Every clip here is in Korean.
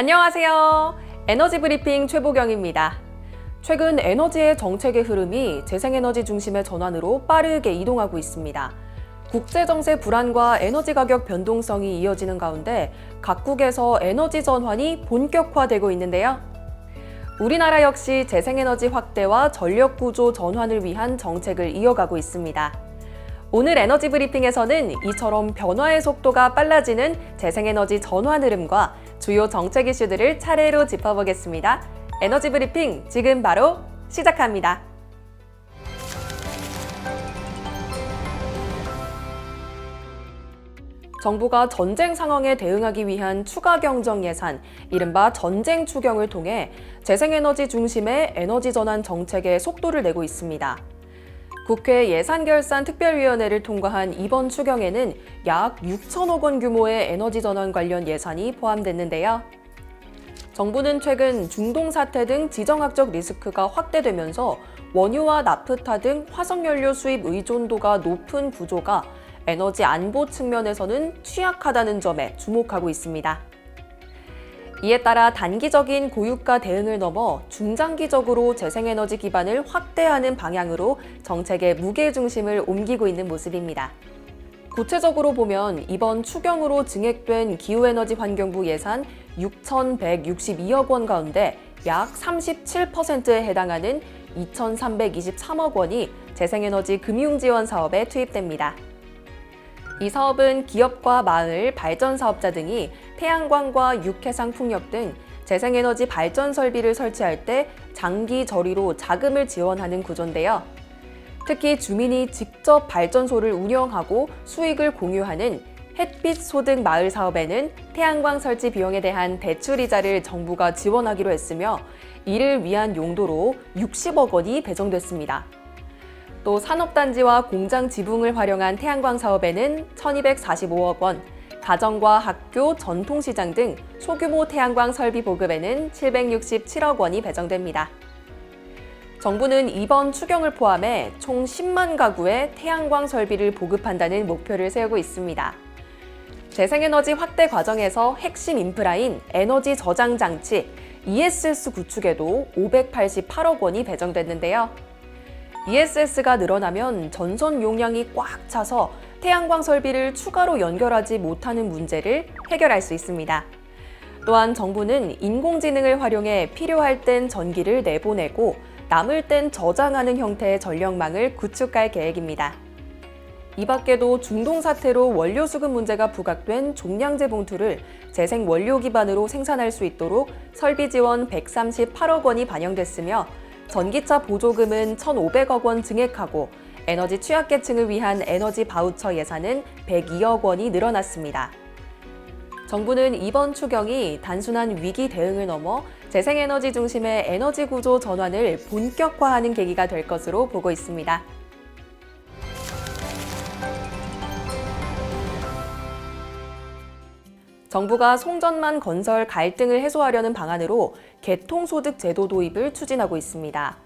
안녕하세요. 에너지 브리핑 최보경입니다. 최근 에너지의 정책의 흐름이 재생에너지 중심의 전환으로 빠르게 이동하고 있습니다. 국제정세 불안과 에너지 가격 변동성이 이어지는 가운데 각국에서 에너지 전환이 본격화되고 있는데요. 우리나라 역시 재생에너지 확대와 전력구조 전환을 위한 정책을 이어가고 있습니다. 오늘 에너지 브리핑에서는 이처럼 변화의 속도가 빨라지는 재생에너지 전환 흐름과 주요 정책 이슈들을 차례로 짚어보겠습니다. 에너지 브리핑 지금 바로 시작합니다. 정부가 전쟁 상황에 대응하기 위한 추가 경정 예산, 이른바 전쟁 추경을 통해 재생에너지 중심의 에너지 전환 정책에 속도를 내고 있습니다. 국회 예산결산특별위원회를 통과한 이번 추경에는 약 6천억 원 규모의 에너지 전환 관련 예산이 포함됐는데요. 정부는 최근 중동 사태 등 지정학적 리스크가 확대되면서 원유와 나프타 등 화석연료 수입 의존도가 높은 구조가 에너지 안보 측면에서는 취약하다는 점에 주목하고 있습니다. 이에 따라 단기적인 고유가 대응을 넘어 중장기적으로 재생에너지 기반을 확대하는 방향으로 정책의 무게중심을 옮기고 있는 모습입니다. 구체적으로 보면 이번 추경으로 증액된 기후에너지 환경부 예산 6,162억 원 가운데 약 37%에 해당하는 2,323억 원이 재생에너지 금융지원 사업에 투입됩니다. 이 사업은 기업과 마을, 발전사업자 등이 태양광과 육해상 풍력 등 재생에너지 발전 설비를 설치할 때 장기 저리로 자금을 지원하는 구조인데요. 특히 주민이 직접 발전소를 운영하고 수익을 공유하는 햇빛 소득 마을 사업에는 태양광 설치 비용에 대한 대출이자를 정부가 지원하기로 했으며 이를 위한 용도로 60억 원이 배정됐습니다. 또 산업단지와 공장 지붕을 활용한 태양광 사업에는 1,245억 원, 가정과 학교, 전통시장 등 소규모 태양광 설비 보급에는 767억 원이 배정됩니다. 정부는 이번 추경을 포함해 총 10만 가구에 태양광 설비를 보급한다는 목표를 세우고 있습니다. 재생에너지 확대 과정에서 핵심 인프라인 에너지 저장 장치 ESS 구축에도 588억 원이 배정됐는데요. ESS가 늘어나면 전선 용량이 꽉 차서 태양광 설비를 추가로 연결하지 못하는 문제를 해결할 수 있습니다. 또한 정부는 인공지능을 활용해 필요할 땐 전기를 내보내고 남을 땐 저장하는 형태의 전력망을 구축할 계획입니다. 이 밖에도 중동 사태로 원료 수급 문제가 부각된 종량제 봉투를 재생 원료 기반으로 생산할 수 있도록 설비 지원 138억 원이 반영됐으며 전기차 보조금은 1,500억 원 증액하고 에너지 취약계층을 위한 에너지 바우처 예산은 102억 원이 늘어났습니다. 정부는 이번 추경이 단순한 위기 대응을 넘어 재생에너지 중심의 에너지 구조 전환을 본격화하는 계기가 될 것으로 보고 있습니다. 정부가 송전망 건설 갈등을 해소하려는 방안으로 개통소득 제도 도입을 추진하고 있습니다.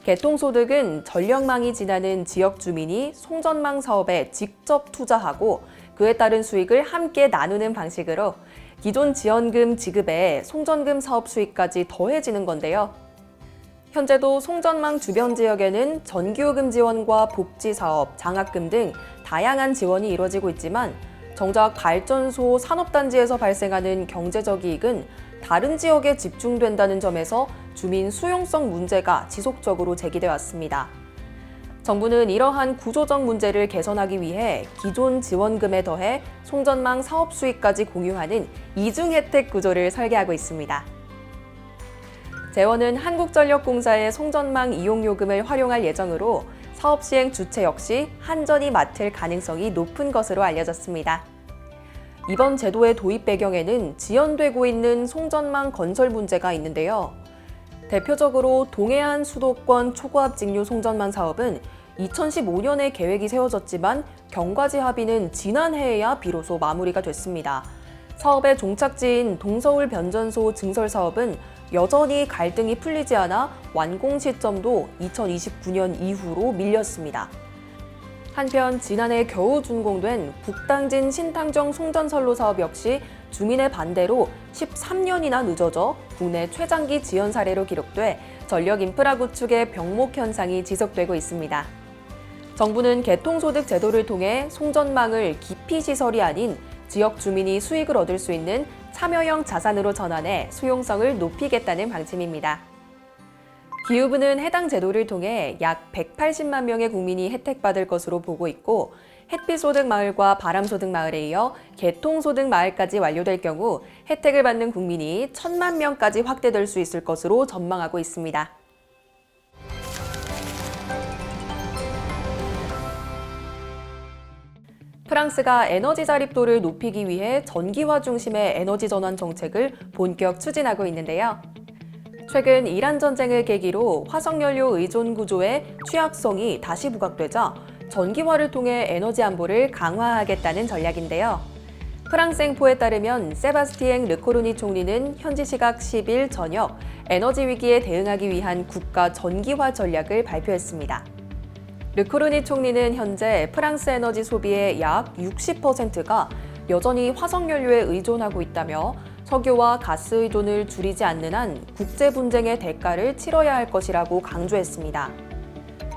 개통소득은 전력망이 지나는 지역 주민이 송전망 사업에 직접 투자하고 그에 따른 수익을 함께 나누는 방식으로 기존 지원금 지급에 송전금 사업 수익까지 더해지는 건데요. 현재도 송전망 주변 지역에는 전기요금 지원과 복지사업, 장학금 등 다양한 지원이 이루어지고 있지만 정작 발전소, 산업단지에서 발생하는 경제적 이익은 다른 지역에 집중된다는 점에서 주민 수용성 문제가 지속적으로 제기돼 왔습니다. 정부는 이러한 구조적 문제를 개선하기 위해 기존 지원금에 더해 송전망 사업 수익까지 공유하는 이중 혜택 구조를 설계하고 있습니다. 재원은 한국전력공사의 송전망 이용요금을 활용할 예정으로 사업 시행 주체 역시 한전이 맡을 가능성이 높은 것으로 알려졌습니다. 이번 제도의 도입 배경에는 지연되고 있는 송전망 건설 문제가 있는데요. 대표적으로 동해안 수도권 초고압 직류 송전망 사업은 2015년에 계획이 세워졌지만 경과지 합의는 지난해에야 비로소 마무리가 됐습니다. 사업의 종착지인 동서울 변전소 증설 사업은 여전히 갈등이 풀리지 않아 완공 시점도 2029년 이후로 밀렸습니다. 한편 지난해 겨우 준공된 북당진 신탕정 송전선로 사업 역시 주민의 반대로 13년이나 늦어져 국내 최장기 지연 사례로 기록돼 전력 인프라 구축의 병목 현상이 지속되고 있습니다. 정부는 개통소득 제도를 통해 송전망을 기피 시설이 아닌 지역 주민이 수익을 얻을 수 있는 참여형 자산으로 전환해 수용성을 높이겠다는 방침입니다. 기후부는 해당 제도를 통해 약 180만 명의 국민이 혜택받을 것으로 보고 있고 햇빛소득마을과 바람소득마을에 이어 개통소득마을까지 완료될 경우 혜택을 받는 국민이 1,000만 명까지 확대될 수 있을 것으로 전망하고 있습니다. 프랑스가 에너지 자립도를 높이기 위해 전기화 중심의 에너지 전환 정책을 본격 추진하고 있는데요. 최근 이란 전쟁을 계기로 화석연료 의존 구조의 취약성이 다시 부각되자 전기화를 통해 에너지 안보를 강화하겠다는 전략인데요. 프랑스 행포에 따르면 세바스티엥 르코르니 총리는 현지 시각 10일 저녁 에너지 위기에 대응하기 위한 국가 전기화 전략을 발표했습니다. 르코르니 총리는 현재 프랑스 에너지 소비의 약 60%가 여전히 화석연료에 의존하고 있다며 석유와 가스 의존을 줄이지 않는 한 국제 분쟁의 대가를 치러야 할 것이라고 강조했습니다.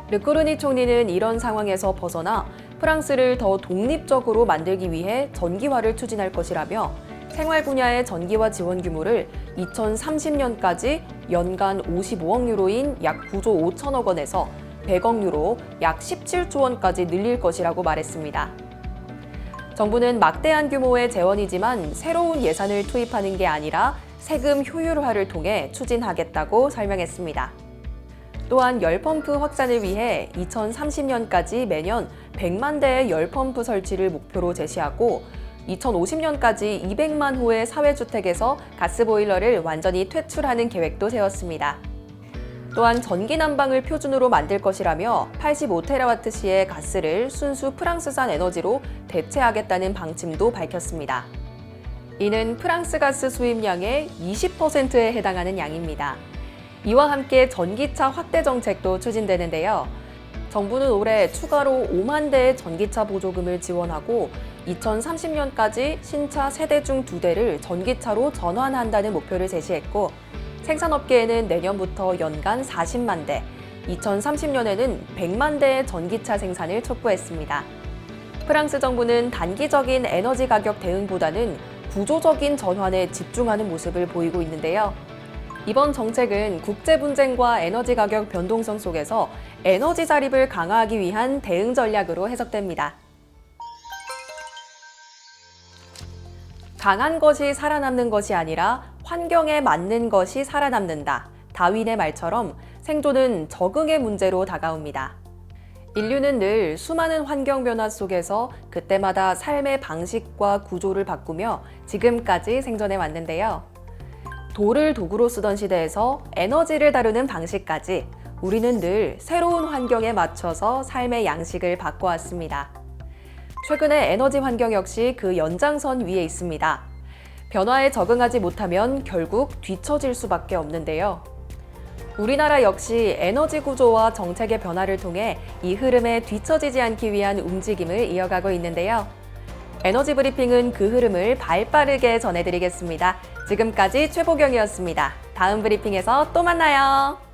르코르니 총리는 이런 상황에서 벗어나 프랑스를 더 독립적으로 만들기 위해 전기화를 추진할 것이라며 생활 분야의 전기화 지원 규모를 2030년까지 연간 55억 유로인 약 9조 5천억 원에서 100억 유로, 약 17조 원까지 늘릴 것이라고 말했습니다. 정부는 막대한 규모의 재원이지만 새로운 예산을 투입하는 게 아니라 세금 효율화를 통해 추진하겠다고 설명했습니다. 또한 열펌프 확산을 위해 2030년까지 매년 100만 대의 열펌프 설치를 목표로 제시하고 2050년까지 200만 호의 사회주택에서 가스보일러를 완전히 퇴출하는 계획도 세웠습니다. 또한 전기 난방을 표준으로 만들 것이라며 85테라와트시의 가스를 순수 프랑스산 에너지로 대체하겠다는 방침도 밝혔습니다. 이는 프랑스 가스 수입량의 20%에 해당하는 양입니다. 이와 함께 전기차 확대 정책도 추진되는데요. 정부는 올해 추가로 5만 대의 전기차 보조금을 지원하고 2030년까지 신차 3대 중 2대를 전기차로 전환한다는 목표를 제시했고 생산업계에는 내년부터 연간 40만 대, 2030년에는 100만 대의 전기차 생산을 촉구했습니다. 프랑스 정부는 단기적인 에너지 가격 대응보다는 구조적인 전환에 집중하는 모습을 보이고 있는데요. 이번 정책은 국제 분쟁과 에너지 가격 변동성 속에서 에너지 자립을 강화하기 위한 대응 전략으로 해석됩니다. 강한 것이 살아남는 것이 아니라 환경에 맞는 것이 살아남는다. 다윈의 말처럼 생존은 적응의 문제로 다가옵니다. 인류는 늘 수많은 환경 변화 속에서 그때마다 삶의 방식과 구조를 바꾸며 지금까지 생존해 왔는데요. 돌을 도구로 쓰던 시대에서 에너지를 다루는 방식까지 우리는 늘 새로운 환경에 맞춰서 삶의 양식을 바꿔왔습니다. 최근의 에너지 환경 역시 그 연장선 위에 있습니다. 변화에 적응하지 못하면 결국 뒤처질 수밖에 없는데요. 우리나라 역시 에너지 구조와 정책의 변화를 통해 이 흐름에 뒤처지지 않기 위한 움직임을 이어가고 있는데요. 에너지 브리핑은 그 흐름을 발빠르게 전해드리겠습니다. 지금까지 최보경이었습니다. 다음 브리핑에서 또 만나요.